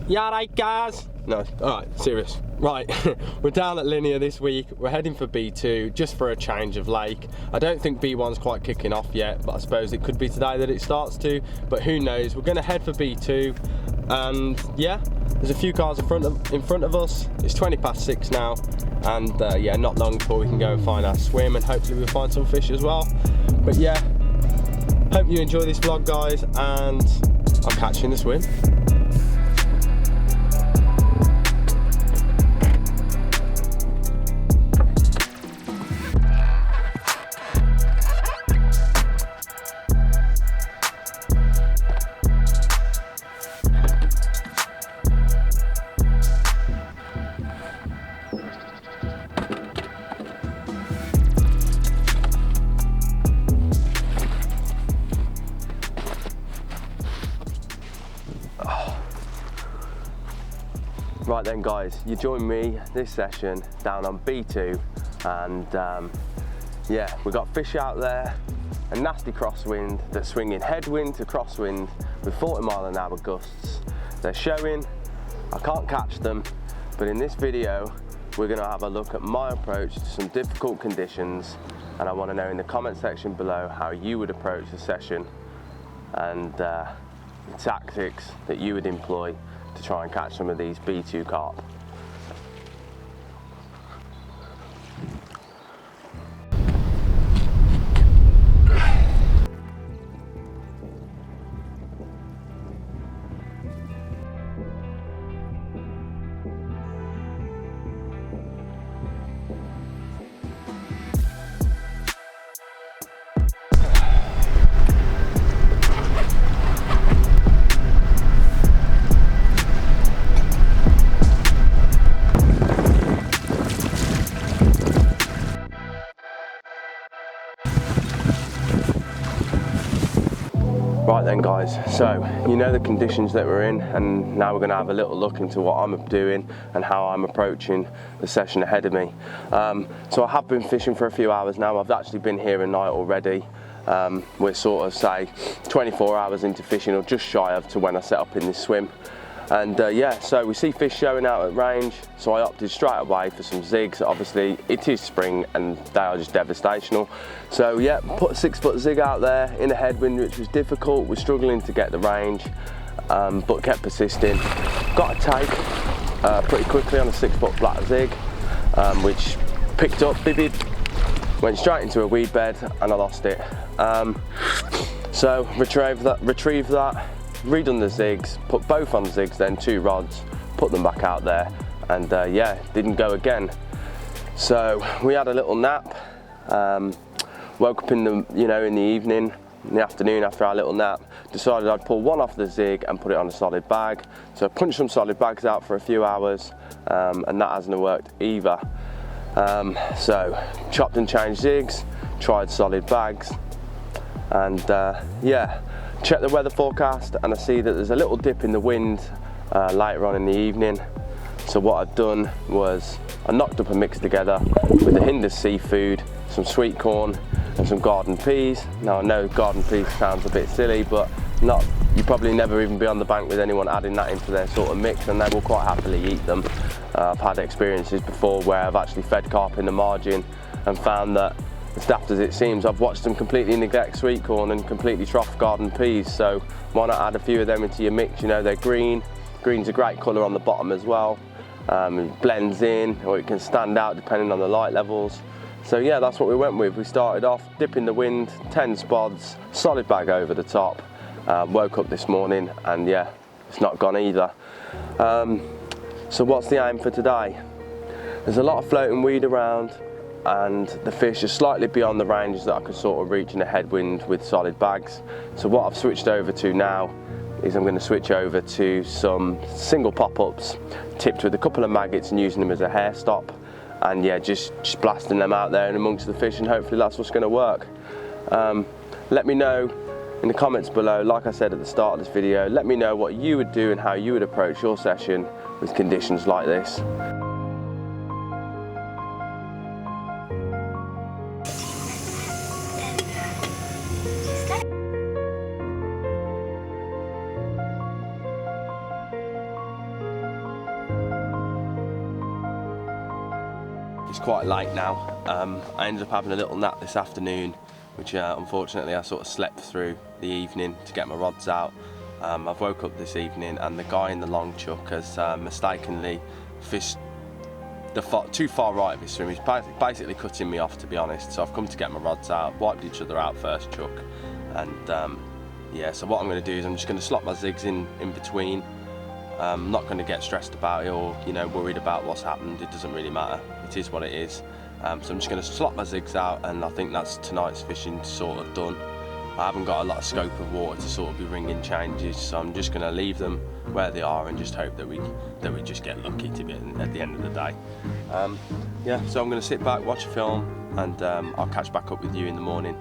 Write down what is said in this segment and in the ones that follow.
Yeah, right guys. No, alright, serious. Right, we're down at Linear this week. We're heading for B2 just for a change of lake. I don't think B1's quite kicking off yet, but I suppose it could be today that it starts to, but who knows. We're gonna head for B2 and yeah, there's a few cars in front of us. It's 20 past 6 now and yeah, not long before we can go and find our swim and hopefully we'll find some fish as well. But yeah, hope you enjoy this vlog guys and I'll catch you in the swim. Right then guys, you join me this session down on B2 and yeah, we've got fish out there, a nasty crosswind that's swinging headwind to crosswind with 40-mile-an-hour gusts. They're showing, I can't catch them, but in this video we're going to have a look at my approach to some difficult conditions and I want to know in the comment section below how you would approach the session and the tactics that you would employ to try and catch some of these B2 carp. Right then guys, so you know the conditions that we're in and now we're going to have a little look into what I'm doing and how I'm approaching the session ahead of me. So I have been fishing for a few hours now. I've actually been here a night already. We're sort of say 24 hours into fishing or just shy of to when I set up in this swim. And yeah, so we see fish showing out at range, so I opted straight away for some zigs. Obviously it is spring and they are just devastational. So yeah, put a 6-foot zig out there in a headwind which was difficult. We're struggling to get the range, but kept persisting. Got a take pretty quickly on a 6-foot flat zig, which picked up, bibbed, went straight into a weed bed and I lost it. So retrieved that, redone the zigs, put both on zigs, then 2 rods, put them back out there, and yeah, didn't go again. So we had a little nap. Woke up in the in the evening, in the afternoon after our little nap. Decided I'd pull one off the zig and put it on a solid bag. So I punched some solid bags out for a few hours, and that hasn't worked either. So chopped and changed zigs, tried solid bags, and yeah. Check the weather forecast and I see that there's a little dip in the wind later on in the evening. So what I've done was I knocked up a mix together with the Hinders seafood, some sweet corn and some garden peas. Now I know garden peas sounds a bit silly, but you probably never even be on the bank with anyone adding that into their sort of mix and they will quite happily eat them. I've had experiences before where I've actually fed carp in the margin and found that as daft as it seems, I've watched them completely neglect sweet corn and completely trough garden peas, so why not add a few of them into your mix? You know, they're green. Green's a great colour on the bottom as well. It blends in, or it can stand out depending on the light levels. So yeah, that's what we went with. We started off, dip in the wind, 10 spods, solid bag over the top. Woke up this morning and yeah, it's not gone either. So what's the aim for today? There's a lot of floating weed around, and the fish are slightly beyond the ranges that I could sort of reach in a headwind with solid bags. So what I've switched over to now is I'm going to switch over to some single pop-ups tipped with a couple of maggots and using them as a hair stop, and yeah, just blasting them out there and amongst the fish, and hopefully that's what's going to work. Let me know in the comments below, like I said at the start of this video, let me know what you would do and how you would approach your session with conditions like this. it's quite late now. I ended up having a little nap this afternoon, which unfortunately I sort of slept through the evening to get my rods out. I've woke up this evening and the guy in the long chuck has mistakenly fished too far right of his swim. He's basically cutting me off, to be honest. So I've come to get my rods out, wiped each other out first chuck, and yeah, so what I'm going to do is I'm just going to slot my zigs in between. I'm not going to get stressed about it or, you know, worried about what's happened. It doesn't really matter. It is what it is. So I'm just going to slot my zigs out, and I think that's tonight's fishing sort of done. I haven't got a lot of scope of water to sort of be ringing changes, so I'm just going to leave them where they are and just hope that we just get lucky to be at the end of the day. Yeah, so I'm going to sit back, watch a film, and I'll catch back up with you in the morning.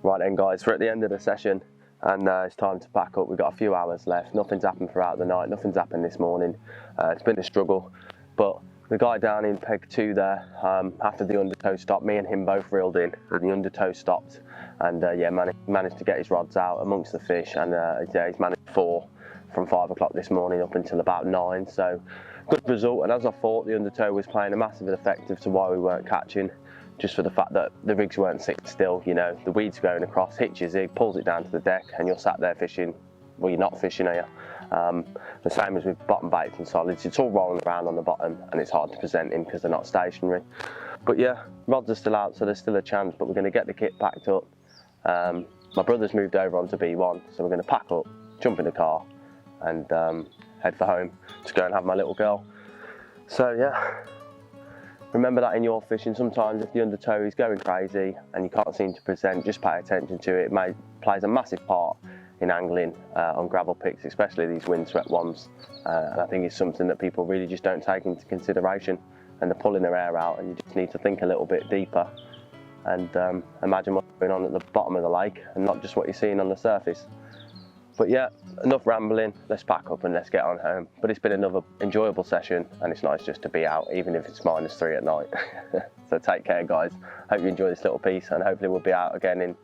Right then guys, we're at the end of the session and it's time to pack up. We've got a few hours left. Nothing's happened throughout the night, nothing's happened this morning. It's been a struggle, but the guy down in peg 2 there, after the undertow stopped, me and him both reeled in and the undertow stopped, and yeah, managed to get his rods out amongst the fish, and yeah, he's managed 4 from 5 o'clock this morning up until about 9, so good result. And as I thought, the undertow was playing a massive effect as to why we weren't catching, just for the fact that the rigs weren't sitting still. You know, the weeds going across, hits your zig, pulls it down to the deck, and you're sat there fishing. Well, you're not fishing, are you? The same as with bottom baits and solids, it's all rolling around on the bottom and it's hard to present in because they're not stationary. But yeah, rods are still out, so there's still a chance, but we're going to get the kit packed up. My brother's moved over onto B1, so we're going to pack up, jump in the car, and head for home to go and have my little girl. So yeah, remember that in your fishing, sometimes if the undertow is going crazy and you can't seem to present, just pay attention to it. It plays a massive part in angling on gravel picks, especially these windswept ones. And I think it's something that people really just don't take into consideration, and they're pulling their hair out, and you just need to think a little bit deeper and imagine what's going on at the bottom of the lake and not just what you're seeing on the surface. But yeah, enough rambling, let's pack up and let's get on home. But it's been another enjoyable session, and it's nice just to be out, even if it's -3 at night. So take care guys, hope you enjoy this little piece, and hopefully we'll be out again in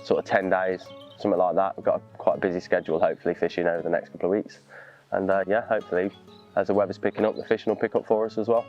sort of 10 days, something like that. We've got quite a busy schedule, hopefully fishing over the next couple of weeks. And yeah, hopefully as the weather's picking up, the fishing will pick up for us as well.